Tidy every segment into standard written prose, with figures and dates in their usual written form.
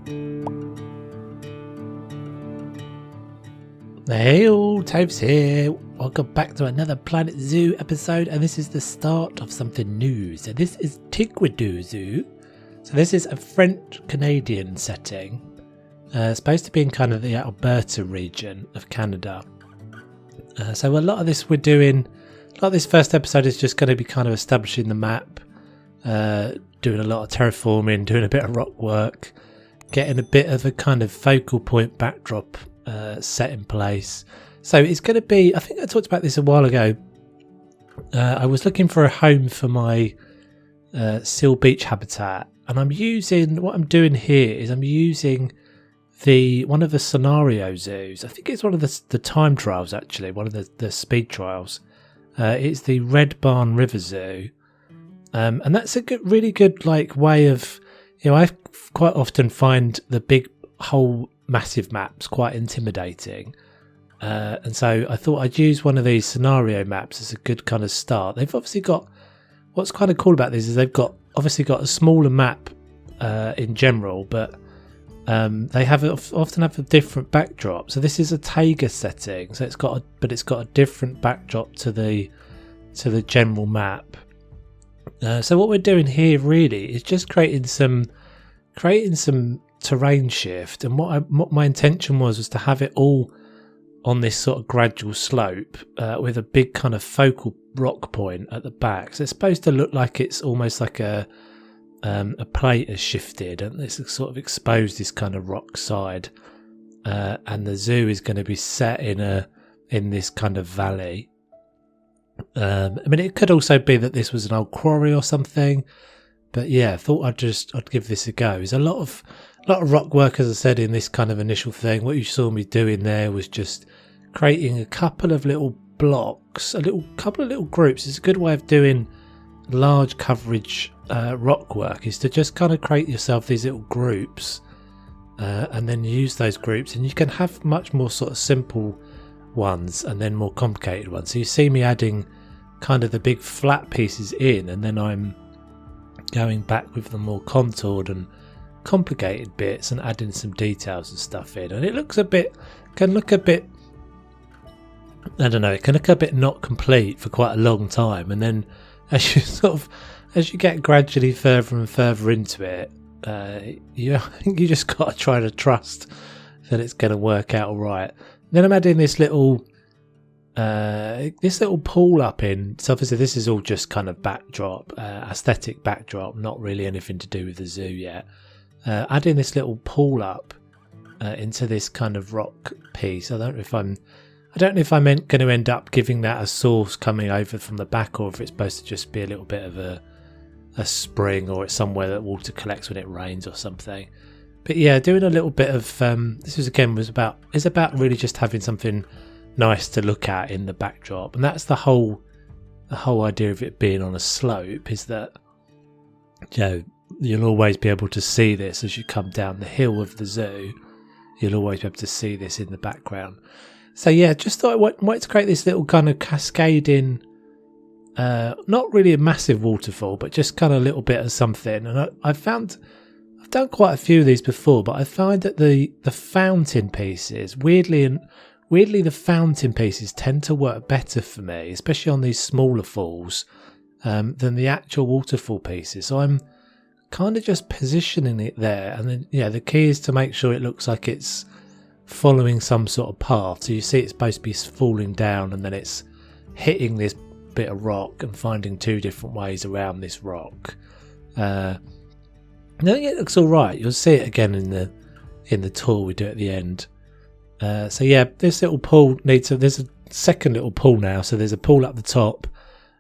Hey all, Toves here. Welcome back to another Planet Zoo episode, and this is the start of something new. So this is Tiguidou Zoo. So this is a French-Canadian setting. Supposed to be in kind of the Alberta region of Canada. So a lot of this first episode is just going to be kind of establishing the map, doing a lot of terraforming, doing a bit of rock work, getting a bit of a kind of focal point backdrop set in place. So it's going to be, I think I talked about this a while ago, I was looking for a home for my seal beach habitat, and I'm using one of the scenario zoos. I think it's one of the time trials, actually, one of the speed trials. It's the Red Barn River Zoo, and that's a really good way of, I quite often find the big whole massive maps quite intimidating, and so I thought I'd use one of these scenario maps as a good kind of start. They've obviously got, what's kind of cool about this is they've got a smaller map in general, but they often have a different backdrop. So this is a Taiga setting, so it's got a different backdrop to the general map. So what we're doing here really is just creating some terrain shift, and what my intention was to have it all on this sort of gradual slope with a big kind of focal rock point at the back. So it's supposed to look like it's almost like a plate has shifted and it's sort of exposed this kind of rock side, and the zoo is going to be set in this kind of valley. I mean, it could also be that this was an old quarry or something, but yeah, I thought I'd give this a go. There's a lot of rock work, as I said, in this kind of initial thing. What you saw me doing there was just creating a couple of little blocks, couple of little groups. It's a good way of doing large coverage rock work, is to just kind of create yourself these little groups, and then use those groups, and you can have much more sort of simple ones and then more complicated ones. So you see me adding kind of the big flat pieces in, and then I'm going back with the more contoured and complicated bits and adding some details and stuff in, and it can look a bit not complete for quite a long time, and then as you get gradually further and further into it, you just got to try to trust that it's going to work out all right. Then I'm adding this little pool up in. So obviously this is all just kind of backdrop, aesthetic backdrop, not really anything to do with the zoo yet. Adding this little pool up into this kind of rock piece. I don't know if I'm going to end up giving that a source coming over from the back, or if it's supposed to just be a little bit of a spring, or it's somewhere that water collects when it rains or something. But yeah, doing a little bit of is about really just having something nice to look at in the backdrop, and that's the whole idea of it being on a slope, is that you'll always be able to see this as you come down the hill of the zoo. You'll always be able to see this in the background. So yeah, just thought I wanted to create this little kind of cascading, not really a massive waterfall, but just kind of a little bit of something. And I've done quite a few of these before, but I find that the fountain pieces, weirdly the fountain pieces tend to work better for me, especially on these smaller falls, than the actual waterfall pieces. So I'm kind of just positioning it there, and then the key is to make sure it looks like it's following some sort of path. So you see it's supposed to be falling down, and then it's hitting this bit of rock and finding two different ways around this rock. I think it looks all right. You'll see it again in the tour we do at the end. So yeah, this little pool there's a second little pool now. So there's a pool up the top,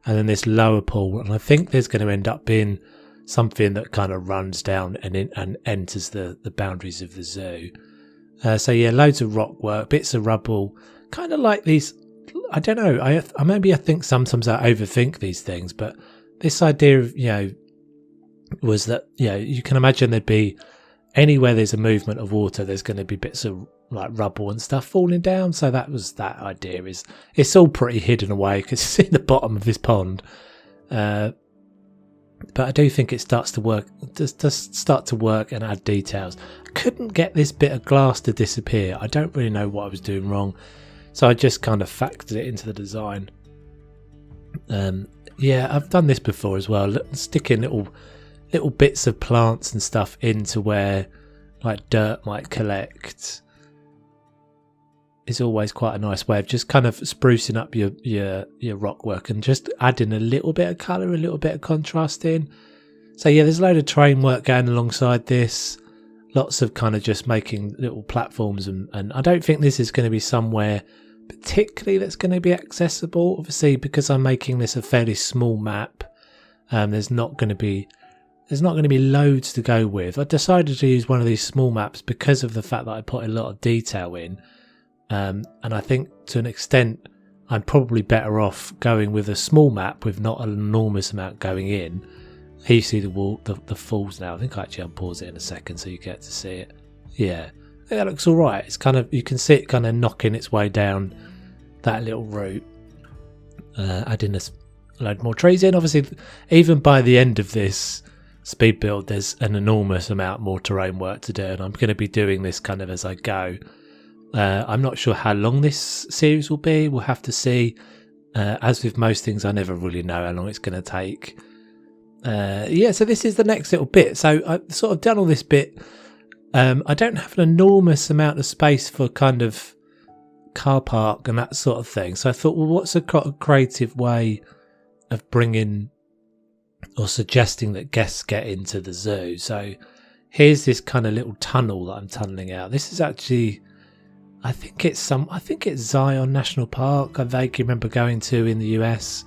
and then this lower pool, and I think there's going to end up being something that kind of runs down and enters the boundaries of the zoo. So yeah, loads of rock work, bits of rubble, kind of like these. I don't know. I think sometimes I overthink these things, but this idea of was that you can imagine there'd be anywhere there's a movement of water, there's going to be bits of like rubble and stuff falling down. So that was that idea. It's all pretty hidden away because it's in the bottom of this pond. But I do think it starts to work. Does start to work and add details. couldn't get this bit of glass to disappear. I don't really know what I was doing wrong, so I just kind of factored it into the design. Yeah, I've done this before as well, sticking little bits of plants and stuff into where like dirt might collect is always quite a nice way of just kind of sprucing up your rock work and just adding a little bit of colour, a little bit of contrast in. So yeah, there's a load of terrain work going alongside this, lots of kind of just making little platforms, and I don't think this is going to be somewhere particularly that's going to be accessible, obviously, because I'm making this a fairly small map. There's not going to be loads to go with. I decided to use one of these small maps because of the fact that I put a lot of detail in, and I think to an extent I'm probably better off going with a small map with not an enormous amount going in. Here you see the falls now. I think I actually unpause it in a second so you get to see it. Yeah, I think that looks all right. It's kind of, you can see it kind of knocking its way down that little route. Adding a load more trees in. Obviously, even by the end of this speed build, there's an enormous amount more terrain work to do, and I'm going to be doing this kind of as I go. I'm not sure how long this series will be. We'll have to see. As with most things, I never really know how long it's going to take. Yeah, so this is the next little bit. So I've sort of done all this bit. I don't have an enormous amount of space for kind of car park and that sort of thing. So I thought, well, what's a creative way of bringing or suggesting that guests get into the zoo? So here's this kind of little tunnel that I'm tunneling out. This is actually, I think it's Zion National Park. I vaguely remember going to in the US.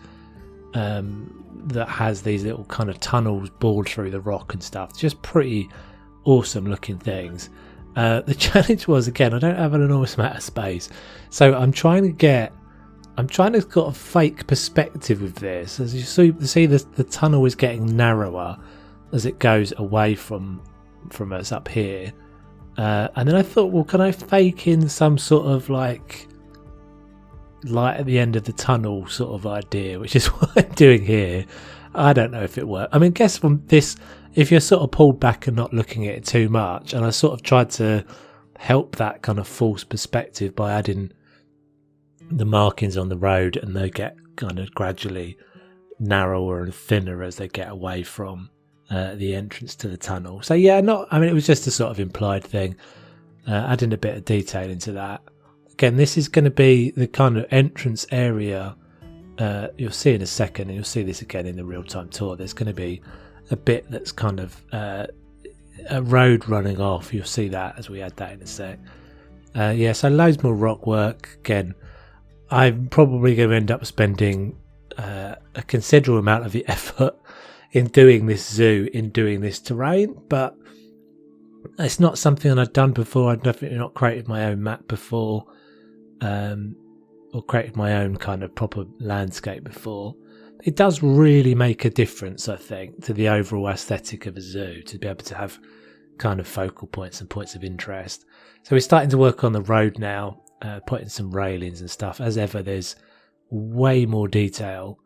That has these little kind of tunnels bored through the rock and stuff. Just pretty awesome looking things. The challenge was, again, I don't have an enormous amount of space, so I'm trying to get a fake perspective with this. As you see the tunnel is getting narrower as it goes away from us up here, and then I thought, well, can I fake in some sort of like light at the end of the tunnel sort of idea, which is what I'm doing here. I don't know if it worked. I mean, guess from this, if you're sort of pulled back and not looking at it too much, and I sort of tried to help that kind of false perspective by adding the markings on the road, and they get kind of gradually narrower and thinner as they get away from the entrance to the tunnel. So yeah, it was just a sort of implied thing, adding a bit of detail into that. Again, this is going to be the kind of entrance area. You'll see in a second, and you'll see this again in the real-time tour. There's going to be a bit that's kind of a road running off. You'll see that as we add that in a sec. Yeah, so loads more rock work. Again, I'm probably going to end up spending a considerable amount of the effort in doing this zoo, in doing this terrain, but it's not something that I've done before. I've definitely not created my own map before. Or created my own kind of proper landscape before. It does really make a difference, I think, to the overall aesthetic of a zoo, to be able to have kind of focal points and points of interest. So we're starting to work on the road now, putting some railings and stuff. As ever, there's way more detail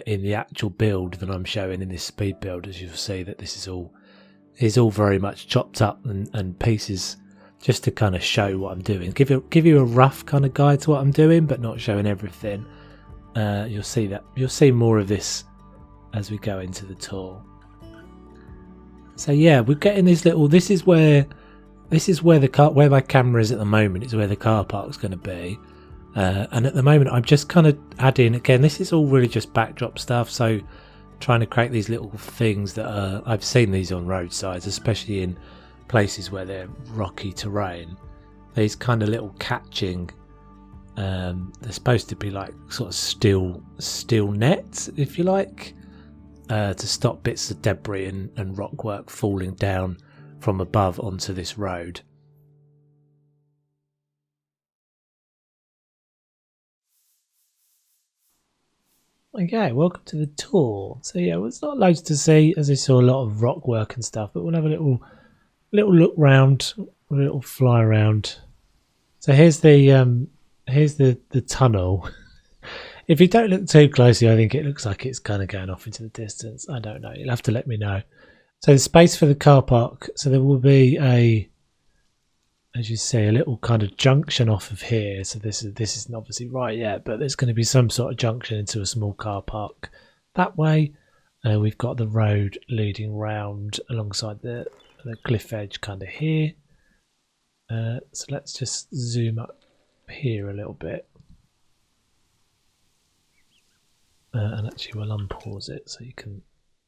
in the actual build than I'm showing in this speed build, as you'll see that this is all very much chopped up and pieces, just to kind of show what I'm doing, give you a rough kind of guide to what I'm doing, but not showing everything. You'll see more of this as we go into the tour. So yeah, we're getting this little. This is where where my camera is at the moment. Is where the car park's going to be, and at the moment I'm just kind of adding. Again, this is all really just backdrop stuff. So trying to create these little things that I've seen these on roadsides, especially in places where they're rocky terrain. These kind of little catching, they're supposed to be like sort of steel nets, if you like, to stop bits of debris and rock work falling down from above onto this road. Okay, welcome to the tour. So yeah, well, it's not loads to see, as I saw a lot of rock work and stuff, but we'll have a little look round, a little fly around. So here's the tunnel. If you don't look too closely, I think it looks like it's kind of going off into the distance. I don't know. You'll have to let me know. So the space for the car park. So there will be as you see, a little kind of junction off of here. So this isn't obviously right yet, but there's going to be some sort of junction into a small car park that way. We've got the road leading round alongside the cliff edge kind of here. So let's just zoom up here a little bit. And actually we'll unpause it so you can,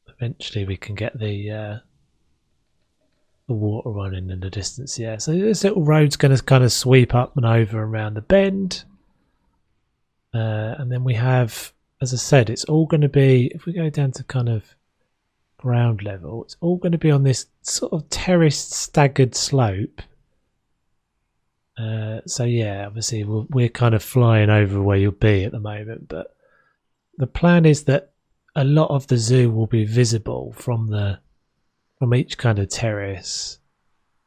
eventually we can get the water running in the distance. Yeah, so this little road's going to kind of sweep up and over around the bend. And then we have, as I said, it's all going to be, if we go down to kind of ground level, it's all going to be on this sort of terraced staggered slope. So yeah, obviously we're kind of flying over where you'll be at the moment, but the plan is that a lot of the zoo will be visible from each kind of terrace.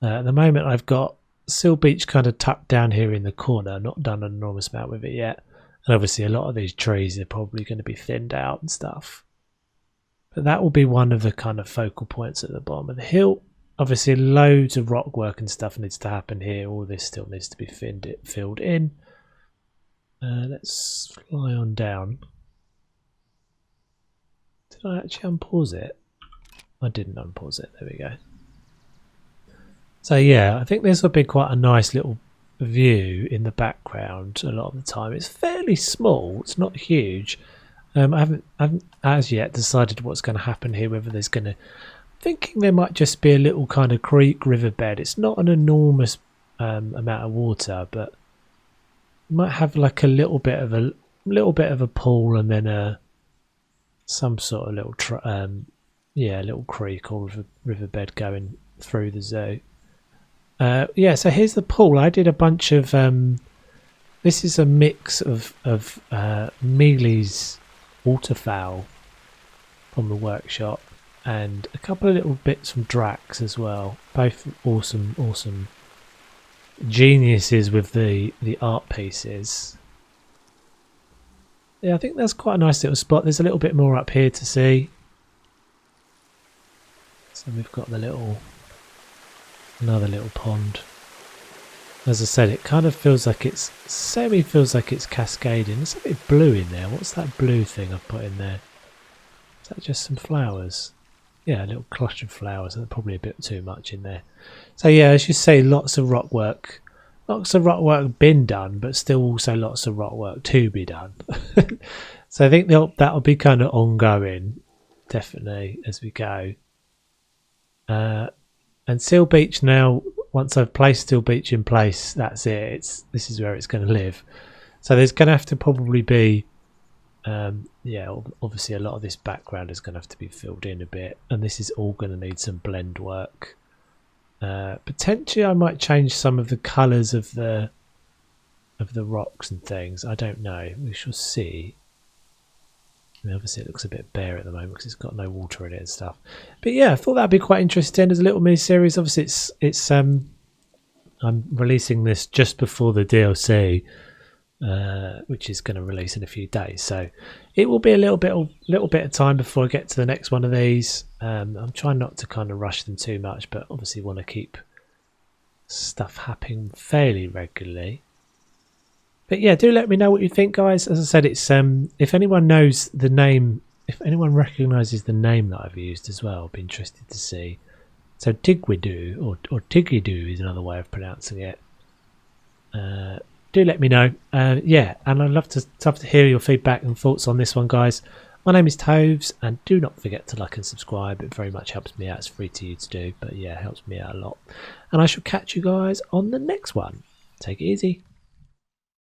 At the moment I've got Seal Beach kind of tucked down here in the corner, not done an enormous amount with it yet. And obviously a lot of these trees are probably going to be thinned out and stuff. But that will be one of the kind of focal points at the bottom of the hill. Obviously loads of rock work and stuff needs to happen here. All this still needs to be filled in. Let's fly on down. Did I actually unpause it? I didn't unpause it. There we go. So yeah, I think this will be quite a nice little view in the background a lot of the time. It's fairly small. It's not huge. I haven't as yet decided what's going to happen here. Whether there's going to, thinking there might just be a little kind of creek riverbed. It's not an enormous amount of water, but you might have like a little bit of a pool and then some sort of little little creek or riverbed going through the zoo. Yeah, so here's the pool. I did a bunch of this is a mix of Mealy's waterfowl from the workshop and a couple of little bits from Drax as well. Both awesome geniuses with the art pieces. Yeah, I think that's quite a nice little spot. There's a little bit more up here to see. So we've got another little pond. As I said, it kind of feels like it's cascading. There's something blue in there. What's that blue thing I've put in there? Is that just some flowers? Yeah, a little clutch of flowers. There's probably a bit too much in there. So yeah, as you say, lots of rock work been done, but still also lots of rock work to be done. So I think that'll be kind of ongoing, definitely, as we go. And Seal Beach now, once I've placed Seal Beach in place, that's it. This is where it's going to live. So there's going to have to probably be, obviously a lot of this background is going to have to be filled in a bit, and this is all going to need some blend work. Potentially I might change some of the colours of the rocks and things. I don't know. We shall see. I mean, obviously it looks a bit bare at the moment because it's got no water in it and stuff. But yeah, I thought that'd be quite interesting as a little mini series. Obviously it's I'm releasing this just before the DLC, which is going to release in a few days. So it will be a little bit of time before I get to the next one of these. I'm trying not to kind of rush them too much, but obviously want to keep stuff happening fairly regularly. But yeah, do let me know what you think, guys. As I said, it's if anyone knows the name, if anyone recognises the name that I've used as well, I'll be interested to see. So Tigidou or Tiguidou is another way of pronouncing it. Do let me know. Yeah, and I'd love to hear your feedback and thoughts on this one, guys. My name is Toves, and do not forget to like and subscribe. It very much helps me out. It's free to you to do, but yeah, it helps me out a lot. And I shall catch you guys on the next one. Take it easy.